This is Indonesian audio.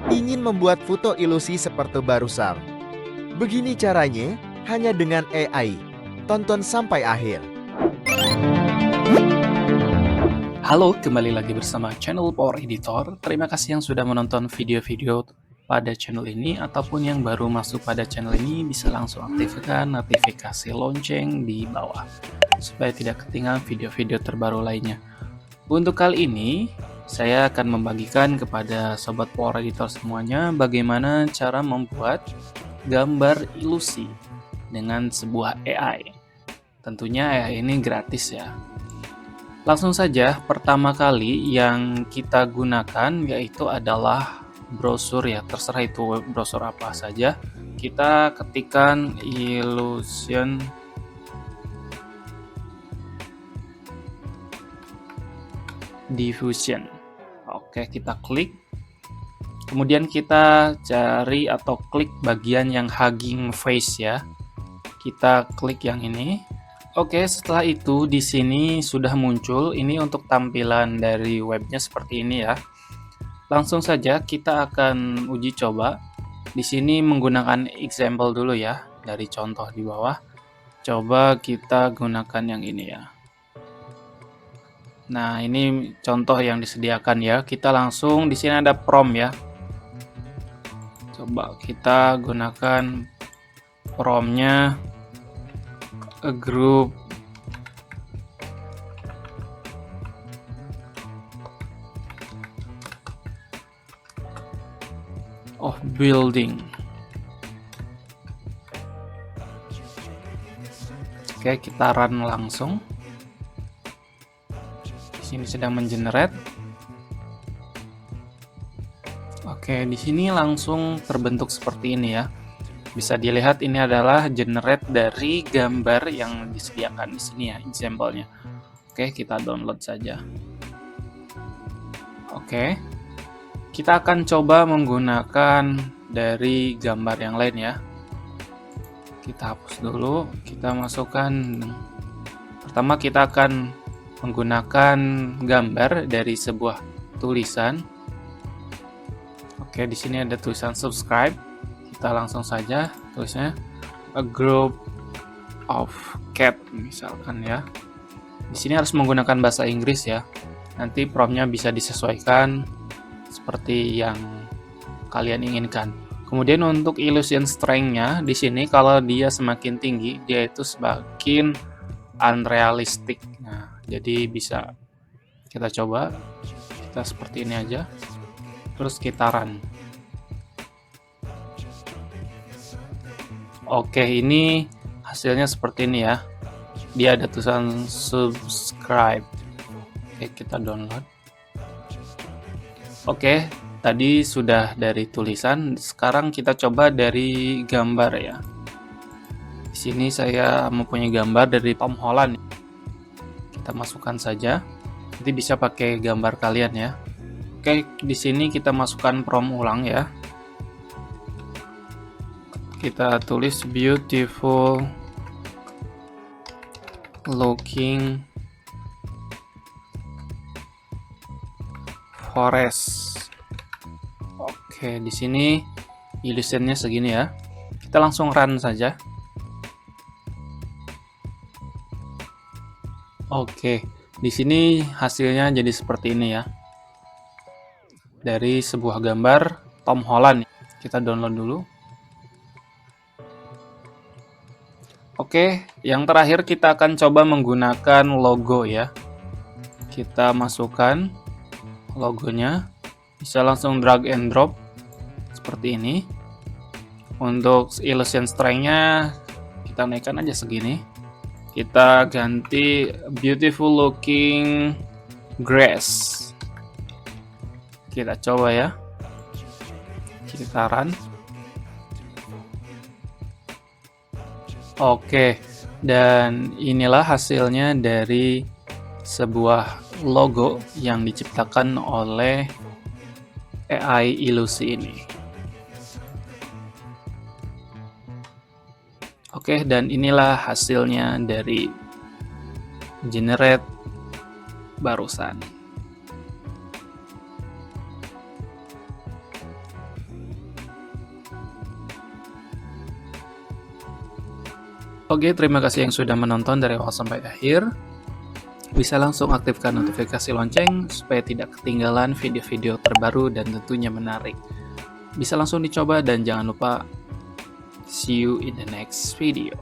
Ingin membuat foto ilusi seperti barusan? Begini caranya, hanya dengan AI. Tonton sampai akhir. Halo, kembali lagi bersama channel Power Editor. Terima kasih yang sudah menonton video-video pada channel ini, ataupun yang baru masuk pada channel ini bisa langsung aktifkan notifikasi lonceng di bawah supaya tidak ketinggalan video-video terbaru lainnya. Untuk kali ini, saya akan membagikan kepada sobat Power Editor semuanya bagaimana cara membuat gambar ilusi dengan sebuah AI. Tentunya AI ini gratis ya. Langsung saja, pertama kali yang kita gunakan yaitu adalah brosur ya, terserah itu brosur apa saja. Kita ketikkan Illusion Diffusion. Oke, kita klik. Kemudian kita cari atau klik bagian yang Hugging Face ya. Kita klik yang ini. Oke, setelah itu di sini sudah muncul ini untuk tampilan dari webnya seperti ini ya. Langsung saja kita akan uji coba. Di sini menggunakan example dulu ya dari contoh di bawah. Coba kita gunakan yang ini ya. Nah, ini contoh yang disediakan ya. Kita langsung di sini ada prompt ya. Coba kita gunakan promptnya a group of building. Oke, kita run langsung. Di sini sedang mengenerate. Oke, di sini langsung terbentuk seperti ini ya. Bisa dilihat ini adalah generate dari gambar yang disediakan di sini ya, example-nya. Oke, kita download saja. Oke. Kita akan coba menggunakan dari gambar yang lain ya. Kita hapus dulu, kita masukkan. Pertama kita akan menggunakan gambar dari sebuah tulisan. Oke, di sini ada tulisan subscribe. Kita langsung saja tulisnya a group of cat misalkan ya. Di sini harus menggunakan bahasa Inggris ya. Nanti promptnya bisa disesuaikan seperti yang kalian inginkan. Kemudian untuk illusion strength-nya di sini kalau dia semakin tinggi, dia itu semakin unrealistic. Nah, jadi bisa kita coba kita seperti ini aja. Terus kita run. Oke, ini hasilnya seperti ini ya. Dia ada tulisan subscribe. Oke, kita download. Oke, tadi sudah dari tulisan, sekarang kita coba dari gambar ya. Di sini saya mempunyai gambar dari Tom Holland. Kita masukkan saja. Nanti bisa pakai gambar kalian ya. Oke, di sini kita masukkan prompt ulang ya. Kita tulis beautiful looking forest. Oke, di sini illusionnya segini ya. Kita langsung run saja. Oke, di sini hasilnya jadi seperti ini ya. Dari sebuah gambar Tom Holland. Kita download dulu. Oke, yang terakhir kita akan coba menggunakan logo ya. Kita masukkan logonya. Bisa langsung drag and drop seperti ini. Untuk illusion strength-nya kita naikkan aja segini. Kita ganti beautiful looking grass. Kita coba ya. Kita run. Oke, dan inilah hasilnya dari sebuah logo yang diciptakan oleh AI ilusi ini. Oke, dan inilah hasilnya dari generate barusan. Oke, terima kasih yang sudah menonton dari awal sampai akhir. Bisa langsung aktifkan notifikasi lonceng supaya tidak ketinggalan video-video terbaru dan tentunya menarik. Bisa langsung dicoba dan jangan lupa see you in the next video.